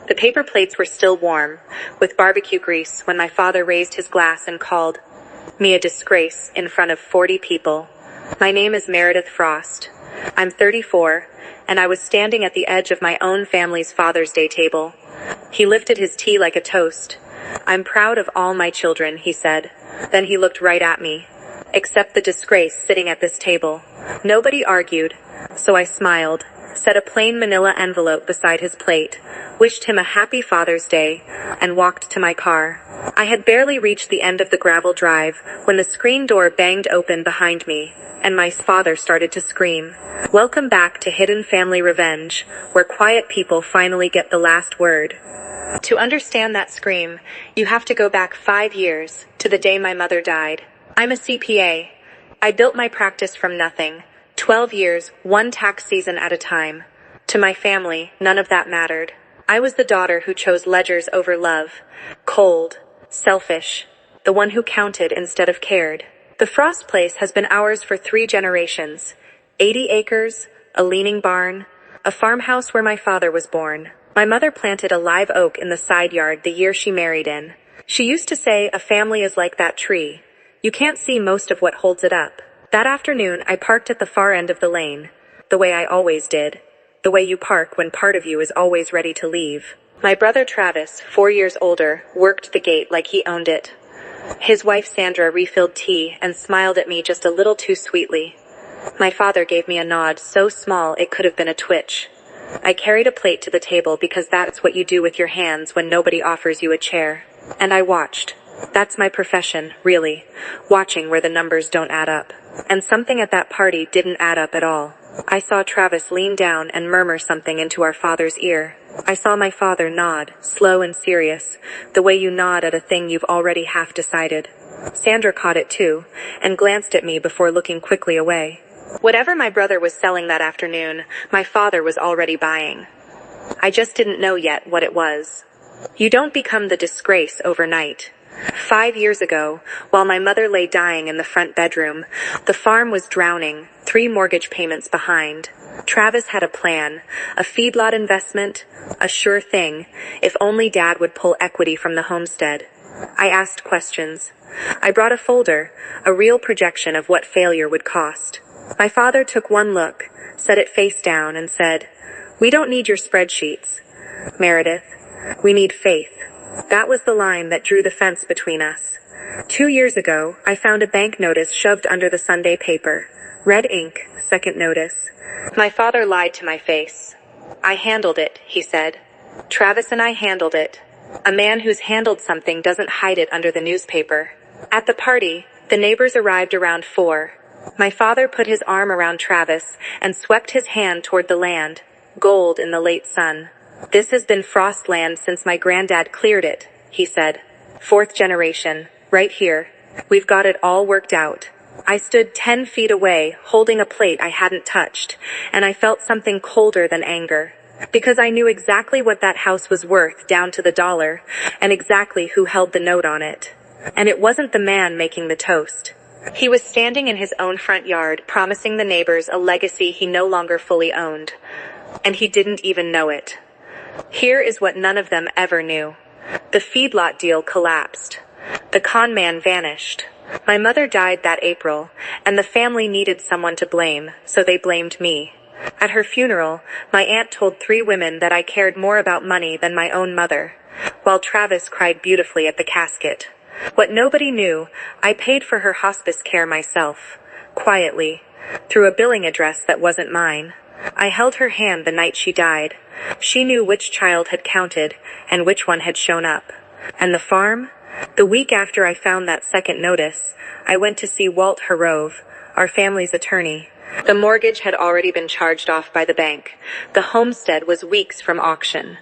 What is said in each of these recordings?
The paper plates were still warm, with barbecue grease, when my father raised his glass and called me a disgrace in front of 40 people. My name is Meredith Frost. I'm 34, and I was standing at the edge of my own family's Father's Day table. He lifted his tea like a toast. I'm proud of all my children, he said. Then he looked right at me. Except the disgrace sitting at this table. Nobody argued, so I smiled, set a plain manila envelope beside his plate, wished him a happy Father's Day, and walked to my car. I had barely reached the end of the gravel drive when the screen door banged open behind me, and my father started to scream. Welcome back to Hidden Family Revenge, where quiet people finally get the last word. To understand that scream, you have to go back 5 years, to the day my mother died. I'm a CPA. I built my practice from nothing. 12 years, one tax season at a time. To my family, none of that mattered. I was the daughter who chose ledgers over love. Cold. Selfish. The one who counted instead of cared. The Frost place has been ours for 3 generations. 80 acres, a leaning barn, a farmhouse where my father was born. My mother planted a live oak in the side yard the year she married in. She used to say a family is like that tree. You can't see most of what holds it up. That afternoon, I parked at the far end of the lane. The way I always did. The way you park when part of you is always ready to leave. My brother Travis, 4 years older, worked the gate like he owned it. His wife Sandra refilled tea and smiled at me just a little too sweetly. My father gave me a nod so small it could have been a twitch. I carried a plate to the table because that's what you do with your hands when nobody offers you a chair. And I watched. That's my profession, really. Watching where the numbers don't add up. And something at that party didn't add up at all. I saw Travis lean down and murmur something into our father's ear. I saw my father nod, slow and serious, the way you nod at a thing you've already half decided. Sandra caught it too, and glanced at me before looking quickly away. Whatever my brother was selling that afternoon, my father was already buying. I just didn't know yet what it was. You don't become the disgrace overnight. 5 years ago, while my mother lay dying in the front bedroom, the farm was drowning, 3 mortgage payments behind. Travis had a plan, a feedlot investment, a sure thing, if only Dad would pull equity from the homestead. I asked questions. I brought a folder, a real projection of what failure would cost. My father took one look, set it face down, and said, "We don't need your spreadsheets, Meredith. We need faith." That was the line that drew the fence between us. 2 years ago, I found a bank notice shoved under the Sunday paper. Red ink, second notice. My father lied to my face. "I handled it," he said. "Travis and I handled it." A man who's handled something doesn't hide it under the newspaper. At the party, the neighbors arrived around 4. My father put his arm around Travis and swept his hand toward the land, gold in the late sun. "This has been Frost land since my granddad cleared it," he said. "4th generation, right here. We've got it all worked out." I stood 10 feet away, holding a plate I hadn't touched, and I felt something colder than anger. Because I knew exactly what that house was worth down to the dollar, and exactly who held the note on it. And it wasn't the man making the toast. He was standing in his own front yard, promising the neighbors a legacy he no longer fully owned. And he didn't even know it. Here is what none of them ever knew. The feedlot deal collapsed. The con man vanished. My mother died that April, and the family needed someone to blame, so they blamed me. At her funeral, my aunt told 3 women that I cared more about money than my own mother, while Travis cried beautifully at the casket. What nobody knew, I paid for her hospice care myself, quietly, through a billing address that wasn't mine. I held her hand the night she died. She knew which child had counted and which one had shown up. And the farm? The week after I found that second notice, I went to see Walt Harove, our family's attorney. The mortgage had already been charged off by the bank. The homestead was weeks from auction.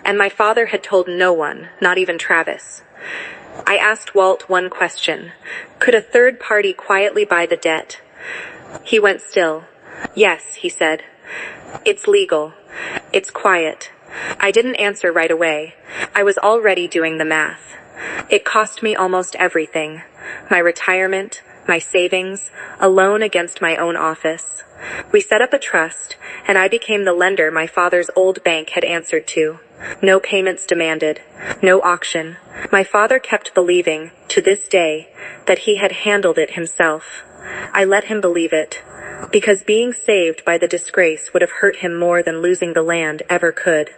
And my father had told no one, not even Travis. I asked Walt one question. Could a third party quietly buy the debt? He went still. "Yes," he said. "It's legal. It's quiet." I didn't answer right away. I was already doing the math. It cost me almost everything. My retirement, my savings, alone against my own office. We set up a trust, and I became the lender my father's old bank had answered to. No payments demanded, no auction. My father kept believing, to this day, that he had handled it himself. I let him believe it, because being saved by the disgrace would have hurt him more than losing the land ever could.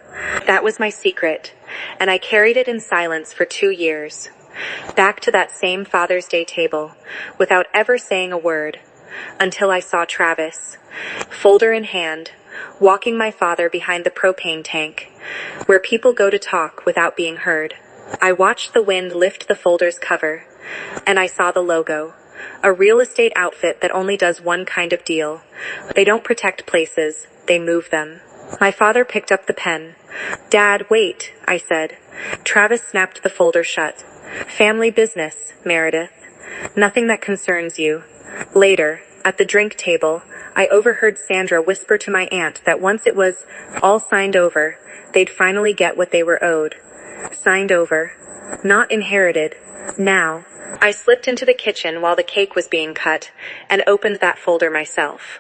That was my secret, and I carried it in silence for 2 years. Back to that same Father's Day table, without ever saying a word, until I saw Travis, folder in hand, walking my father behind the propane tank, where people go to talk without being heard. I watched the wind lift the folder's cover, and I saw the logo, a real estate outfit that only does one kind of deal. They don't protect places, they move them. My father picked up the pen. "Dad, wait," I said. Travis snapped the folder shut. "Family business, Meredith. Nothing that concerns you." Later, at the drink table, I overheard Sandra whisper to my aunt that once it was all signed over, they'd finally get what they were owed. Signed over. Not inherited. Now. I slipped into the kitchen while the cake was being cut, and opened that folder myself.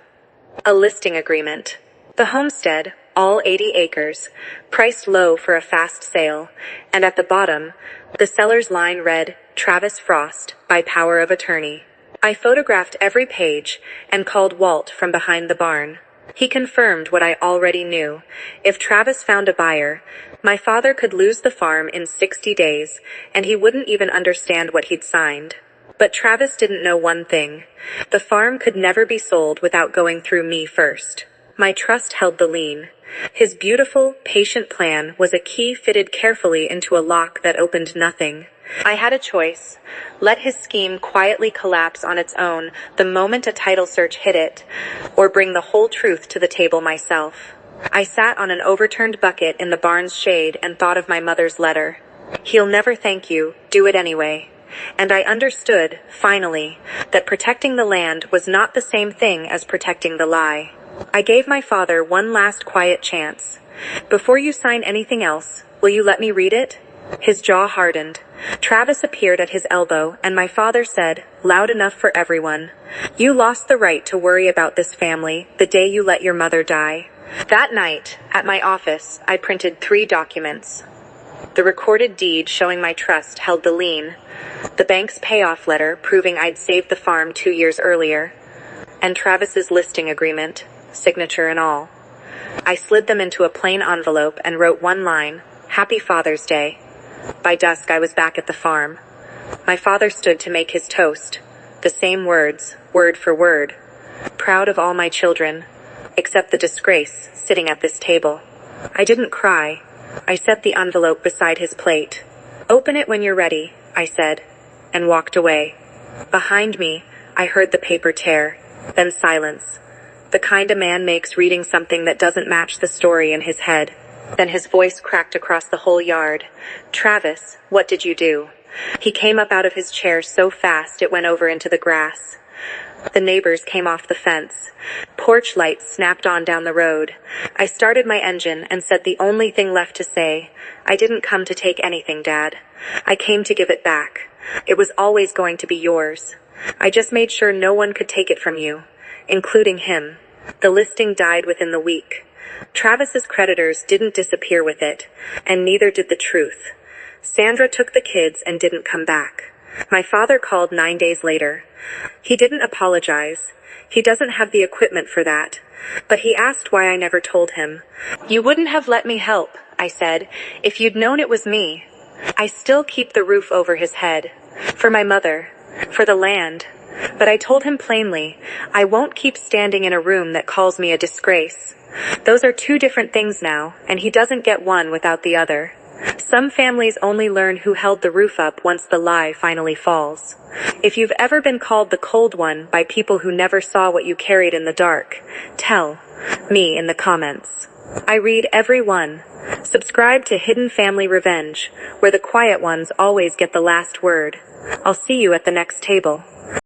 A listing agreement. The homestead, all 80 acres, priced low for a fast sale, and at the bottom, the seller's line read, "Travis Frost, by power of attorney." I photographed every page, and called Walt from behind the barn. He confirmed what I already knew. If Travis found a buyer, my father could lose the farm in 60 days, and he wouldn't even understand what he'd signed. But Travis didn't know one thing. The farm could never be sold without going through me first. My trust held the lien. His beautiful, patient plan was a key fitted carefully into a lock that opened nothing. I had a choice. Let his scheme quietly collapse on its own the moment a title search hit it, or bring the whole truth to the table myself. I sat on an overturned bucket in the barn's shade and thought of my mother's letter. "He'll never thank you, do it anyway." And I understood, finally, that protecting the land was not the same thing as protecting the lie. I gave my father one last quiet chance. "Before you sign anything else, will you let me read it?" His jaw hardened. Travis appeared at his elbow, and my father said, loud enough for everyone, "You lost the right to worry about this family the day you let your mother die." That night, at my office, I printed 3 documents. The recorded deed showing my trust held the lien, the bank's payoff letter proving I'd saved the farm 2 years earlier, and Travis's listing agreement, signature and all. I slid them into a plain envelope and wrote one line, "Happy Father's Day." By dusk I was back at the farm. My father stood to make his toast. The same words, word for word. Proud of all my children, except the disgrace, sitting at this table. I didn't cry. I set the envelope beside his plate. "Open it when you're ready," I said, and walked away. Behind me, I heard the paper tear, then silence. The kind a man makes reading something that doesn't match the story in his head. Then his voice cracked across the whole yard. "Travis, what did you do?" He came up out of his chair so fast it went over into the grass. The neighbors came off the fence. Porch lights snapped on down the road. I started my engine and said the only thing left to say, "I didn't come to take anything, Dad. I came to give it back. It was always going to be yours. I just made sure no one could take it from you, including him." The listing died within the week. Travis's creditors didn't disappear with it, and neither did the truth. Sandra took the kids and didn't come back. My father called 9 days later. He didn't apologize. He doesn't have the equipment for that. But he asked why I never told him. "You wouldn't have let me help," I said, "if you'd known it was me." I still keep the roof over his head. For my mother. For the land. But I told him plainly, I won't keep standing in a room that calls me a disgrace. Those are 2 different things now, and he doesn't get one without the other. Some families only learn who held the roof up once the lie finally falls. If you've ever been called the cold one by people who never saw what you carried in the dark, tell me in the comments. I read every one. Subscribe to Hidden Family Revenge, where the quiet ones always get the last word. I'll see you at the next table.